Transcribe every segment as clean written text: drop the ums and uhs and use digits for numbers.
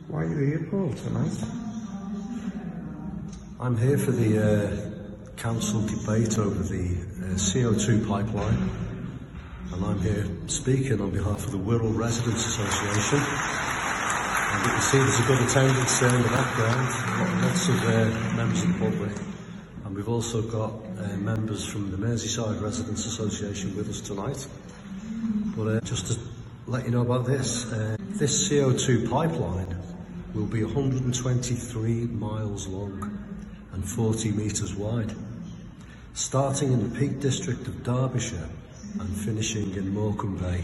Why are you here, Paul, tonight? I'm here for the council debate over the CO2 pipeline, and I'm here speaking on behalf of the Wirral Residents Association. And you can see there's a good attendance there in the background, lots of members of the public, and we've also got members from the Merseyside Residents Association with us tonight. But just to let you know about this, this CO2 pipeline will be 123 miles long and 40 metres wide, starting in the Peak District of Derbyshire and finishing in Morecambe Bay.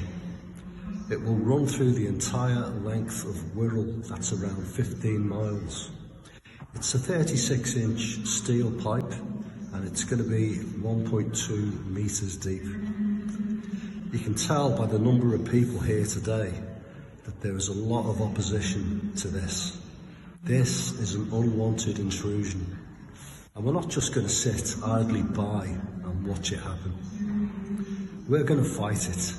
It will run through the entire length of Wirral, that's around 15 miles. It's a 36-inch steel pipe and it's going to be 1.2 metres deep. You can tell by the number of people here today that there is a lot of opposition to this. This is an unwanted intrusion, and we're not just going to sit idly by and watch it happen. We're going to fight it.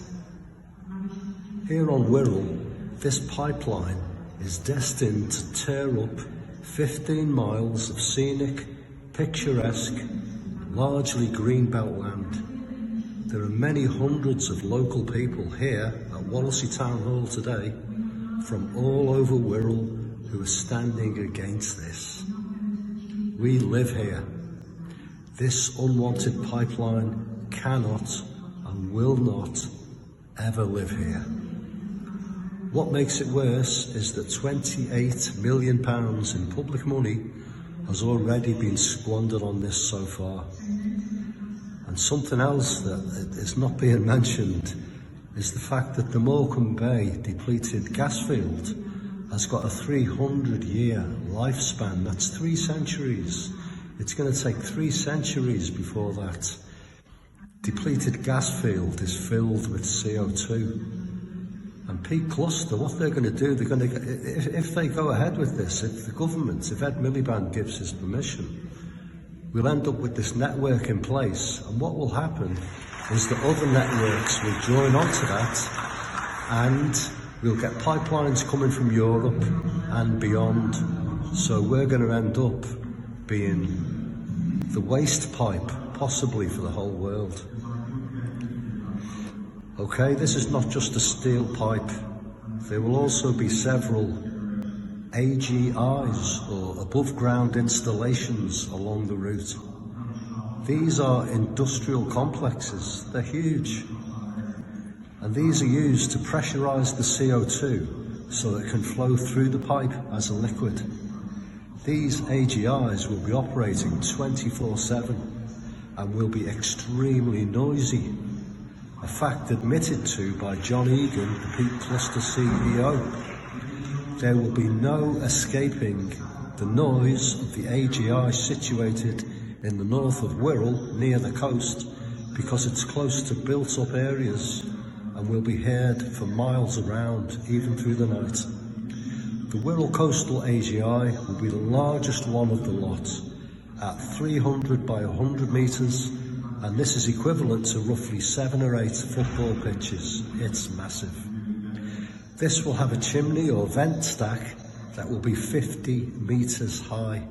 Here on Wirral, this pipeline is destined to tear up 15 miles of scenic, picturesque, largely greenbelt land. There are many hundreds of local people here at Wallasey Town Hall today from all over Wirral who are standing against this. We live here. This unwanted pipeline cannot and will not ever live here. What makes it worse is that £28 million in public money has already been squandered on this so far. And something else that is not being mentioned is the fact that the Morecambe Bay depleted gas field has got a 300-year lifespan. That's 3 centuries. It's going to take 3 centuries before that depleted gas field is filled with CO2. And Peak Cluster, what they're going to do, they're going to, if they go ahead with this, if the government, if Ed Miliband gives his permission, we'll end up with this network in place, and what will happen is that other networks will join onto that, and we'll get pipelines coming from Europe and beyond. So we're going to end up being the waste pipe, possibly for the whole world. Okay, this is not just a steel pipe. There will also be several AGIs, or above ground installations, along the route. These are industrial complexes, they're huge. And these are used to pressurise the CO2 so that it can flow through the pipe as a liquid. These AGIs will be operating 24/7 and will be extremely noisy, a fact admitted to by John Egan, the Peak Cluster CEO. There will be no escaping the noise of the AGI situated in the north of Wirral, near the coast, because it's close to built-up areas and will be heard for miles around, even through the night. The Wirral Coastal AGI will be the largest one of the lot, at 300 by 100 metres, and this is equivalent to roughly 7 or 8 football pitches. It's massive. This will have a chimney or vent stack that will be 50 metres high.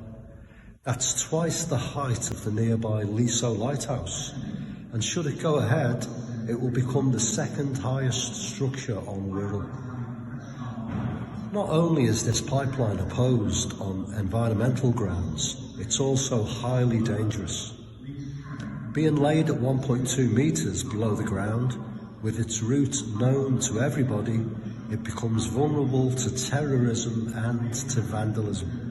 That's twice the height of the nearby Leasowe Lighthouse, and should it go ahead, it will become the second highest structure on Wirral. Not only is this pipeline opposed on environmental grounds, it's also highly dangerous. Being laid at 1.2 metres below the ground, with its route known to everybody, it becomes vulnerable to terrorism and to vandalism.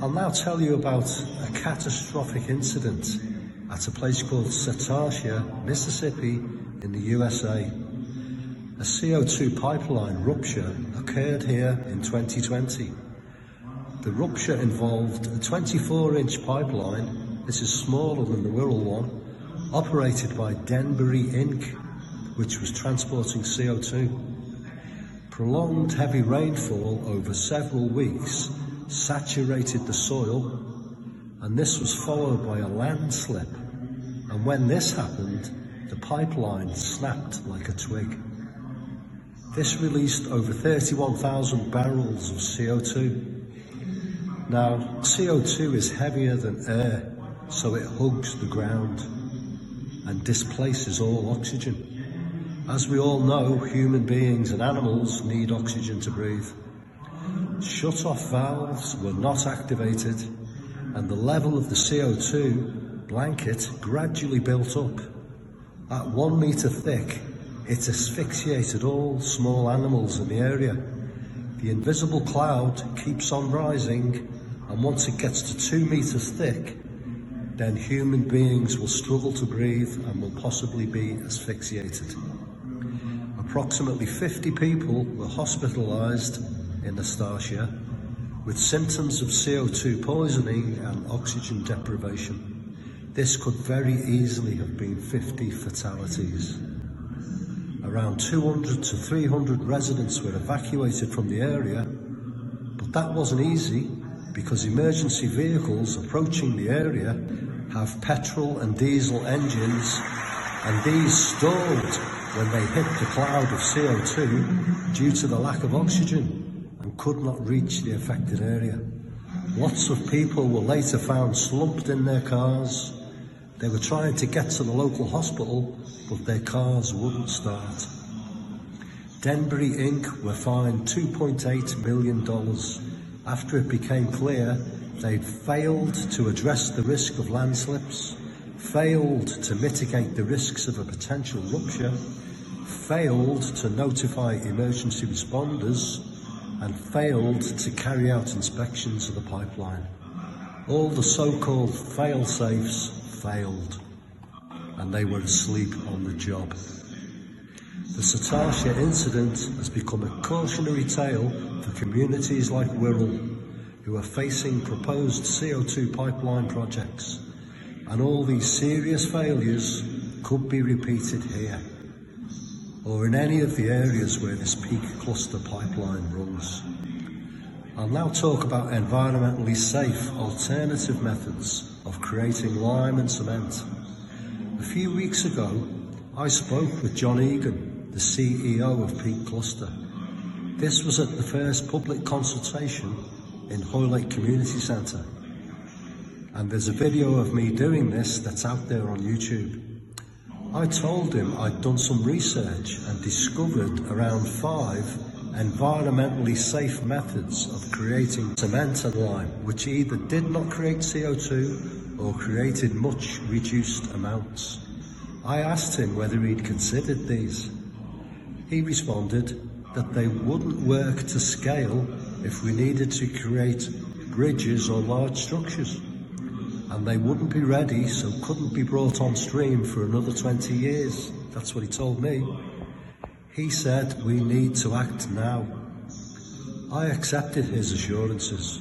I'll now tell you about a catastrophic incident at a place called Setautia, Mississippi, in the USA. A CO2 pipeline rupture occurred here in 2020. The rupture involved a 24-inch pipeline, this is smaller than the Wirral one, operated by Denbury Inc., which was transporting CO2. Prolonged heavy rainfall over several weeks saturated the soil, and this was followed by a landslip, and when this happened, the pipeline snapped like a twig. This released over 31,000 barrels of CO2. Now, CO2 is heavier than air, so it hugs the ground and displaces all oxygen. As we all know, human beings and animals need oxygen to breathe. Shut-off valves were not activated, and the level of the CO2 blanket gradually built up. At 1 metre thick, it asphyxiated all small animals in the area. The invisible cloud keeps on rising, and once it gets to 2 metres thick, then human beings will struggle to breathe and will possibly be asphyxiated. Approximately 50 people were hospitalised in Nastasia with symptoms of CO2 poisoning and oxygen deprivation. This could very easily have been 50 fatalities. Around 200 to 300 residents were evacuated from the area, but that wasn't easy because emergency vehicles approaching the area have petrol and diesel engines, and these stalled when they hit the cloud of CO2 due to the lack of oxygen and could not reach the affected area. Lots of people were later found slumped in their cars. They were trying to get to the local hospital, but their cars wouldn't start. Denbury Inc. were fined $2.8 million after it became clear they'd failed to address the risk of landslips, failed to mitigate the risks of a potential rupture, failed to notify emergency responders, and failed to carry out inspections of the pipeline. All the so-called fail-safes failed, and they were asleep on the job. The Satasha incident has become a cautionary tale for communities like Wirral, who are facing proposed CO2 pipeline projects, and all these serious failures could be repeated here, or in any of the areas where this peak cluster pipeline runs. I'll now talk about environmentally safe alternative methods of creating lime and cement. A few weeks ago, I spoke with John Egan, the CEO of Peak Cluster. This was at the first public consultation in Hoylake Community Centre, and there's a video of me doing this that's out there on YouTube. I told him I'd done some research and discovered around 5 environmentally safe methods of creating cement and lime, which either did not create CO2 or created much reduced amounts. I asked him whether he'd considered these. He responded that they wouldn't work to scale if we needed to create bridges or large structures, and they wouldn't be ready, so couldn't be brought on stream for another 20 years. That's what he told me. He said we need to act now. I accepted his assurances,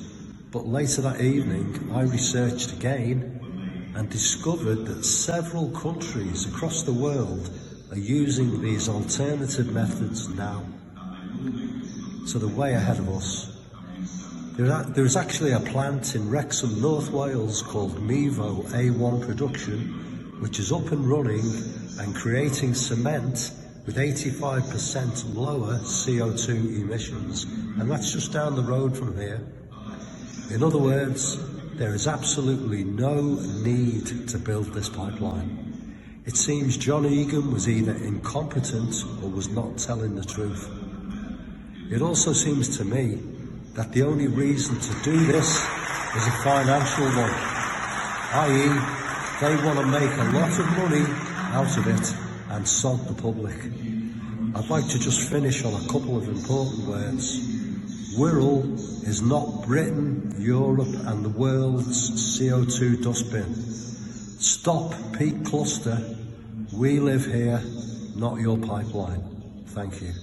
but later that evening I researched again and discovered that several countries across the world are using these alternative methods now. So they're way ahead of us. There is actually a plant in Wrexham, North Wales called Mevo A1 Production, which is up and running and creating cement with 85% lower CO2 emissions, and that's just down the road from here. In other words, there is absolutely no need to build this pipeline. It seems John Egan was either incompetent or was not telling the truth. It also seems to me that the only reason to do this is a financial one, i.e. they want to make a lot of money out of it and sod the public. I'd like to just finish on a couple of important words. Wirral is not Britain, Europe and the world's CO2 dustbin. Stop Peak Cluster. We live here, not your pipeline. Thank you.